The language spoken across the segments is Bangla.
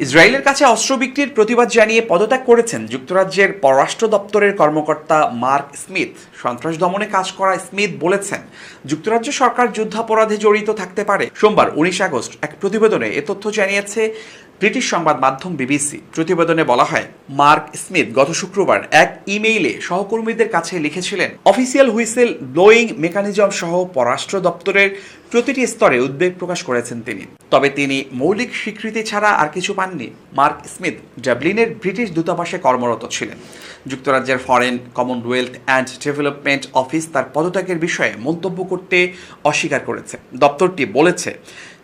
ইসরায়েলের কাছে অস্ত্র বিক্রির প্রতিবাদ জানিয়ে পদত্যাগ করেছেন যুক্তরাজ্যের পররাষ্ট্র দপ্তরের কর্মকর্তা মার্ক স্মিথ। সন্ত্রাস দমনে কাজ করা স্মিথ বলেছেন, যুক্তরাজ্য সরকার যুদ্ধাপরাধে জড়িত থাকতে পারে। সোমবার 19 আগস্ট এক প্রতিবেদনে এ তথ্য জানিয়েছে ব্রিটিশ সংবাদ মাধ্যম বিবিসি। প্রতিবেদনে বলা হয়, মার্ক স্মিথ গত শুক্রবার এক ইমেইলে সহকর্মীদের কাছে লিখেছিলেন, অফিসিয়াল হুইসেল ব্লোয়িং মেকানিজম সহ পররাষ্ট্র দপ্তরের প্রতিটি স্তরে উদ্বেগ প্রকাশ করেছেন তিনি। তবে তিনি মৌলিক স্বীকৃতি ছাড়া আর কিছু পাননি। মার্ক স্মিথ ডাবলিনের ব্রিটিশ দূতাবাসে কর্মরত ছিলেন। যুক্তরাজ্যের foreign, Commonwealth and development office তার পদত্যাগের বিষয়ে মন্তব্য করতে অস্বীকার করেছে। দপ্তরটি বলেছে,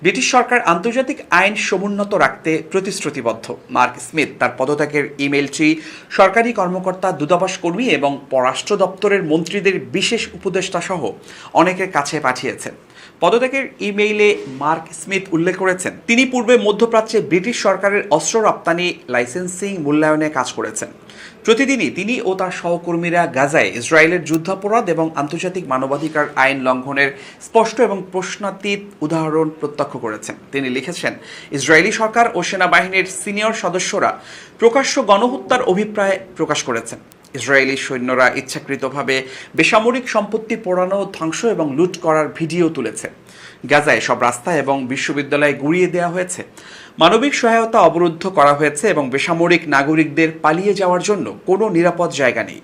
ব্রিটিশ সরকার আন্তর্জাতিক আইন সমুন্নত রাখতে প্রতিশ্রুতিবদ্ধ। মার্ক স্মিথ তার পদত্যাগের ইমেইলটি সরকারি কর্মকর্তা, দূতাবাস কর্মী এবং পররাষ্ট্র দপ্তরের মন্ত্রীদের বিশেষ উপদেষ্টা সহ অনেকের কাছে পাঠিয়েছেন। পদত্যাগের ইমেইলে মার্ক স্মিথ উল্লেখ করেছেন, তিনি পূর্বে মধ্যপ্রাচ্যে ব্রিটিশ সরকারের অস্ত্র রপ্তানি লাইসেন্সিং মূল্যায়নে কাজ করেছেন। প্রতিদিনই তিনি ও তার সহকর্মীরা গাজায় ইসরায়েলের যুদ্ধাপরাধ এবং আন্তর্জাতিক মানবাধিকার আইন লঙ্ঘনের স্পষ্ট এবং প্রশ্নাতীত উদাহরণ প্রত্যক্ষ করেছেন। তিনি লিখেছেন, ইসরায়েলি সরকার ও সেনাবাহিনীর সিনিয়র সদস্যরা প্রকাশ্য গণহত্যার অভিপ্রায় প্রকাশ করেছেন। ইসরায়েলি সৈন্যরা ইচ্ছাকৃতভাবে বেসামরিক সম্পত্তি পোড়ানো, ধ্বংস এবং লুট করার ভিডিও তুলেছে। গাজায় সব রাস্তা এবং বিশ্ববিদ্যালয় গুঁড়িয়ে দেওয়া হয়েছে। মানবিক সহায়তা অবরুদ্ধ করা হয়েছে এবং বেসামরিক নাগরিকদের পালিয়ে যাওয়ার জন্য কোনো নিরাপদ জায়গা নেই।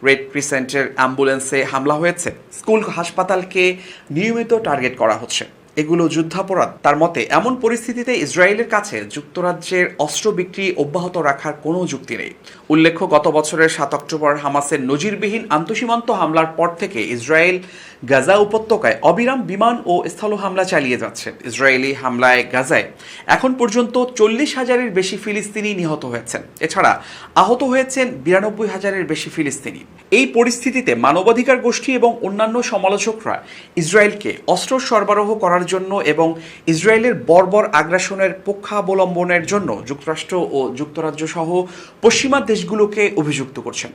রেড ক্রিসেন্টের অ্যাম্বুলেন্সে হামলা হয়েছে। স্কুল, হাসপাতালকে নিয়মিত টার্গেট করা হচ্ছে। এগুলো যুদ্ধাপরাধ। তার মতে, এমন পরিস্থিতিতে ইসরায়েলের কাছে যুক্তরাজ্যের অস্ত্র বিক্রি অব্যাহত রাখার কোনো যুক্তি নেই। উল্লেখ্য, গত বছরের 7 অক্টোবর হামাসের নজিরবিহীন আন্তঃসীমান্ত হামলার পর থেকে ইসরায়েল গাজা উপত্যকায় অবিরাম বিমান ও স্থল হামলা চালিয়ে যাচ্ছে। ইসরায়েলি হামলায় গাজায় এখন পর্যন্ত 40,000-এর বেশি ফিলিস্তিনি নিহত হয়েছেন। এছাড়া আহত হয়েছেন 92,000-এর বেশি ফিলিস্তিনি। এই পরিস্থিতিতে মানবাধিকার গোষ্ঠী এবং অন্যান্য সমালোচকরা ইসরায়েলকে অস্ত্র সরবরাহ করার জন্য এবং ইসরায়েলের বর্বর আগ্রাসনের পক্ষাবলম্বনের জন্য যুক্তরাষ্ট্র ও যুক্তরাজ্য সহ পশ্চিমা দেশগুলোকে অভিযুক্ত করছেন।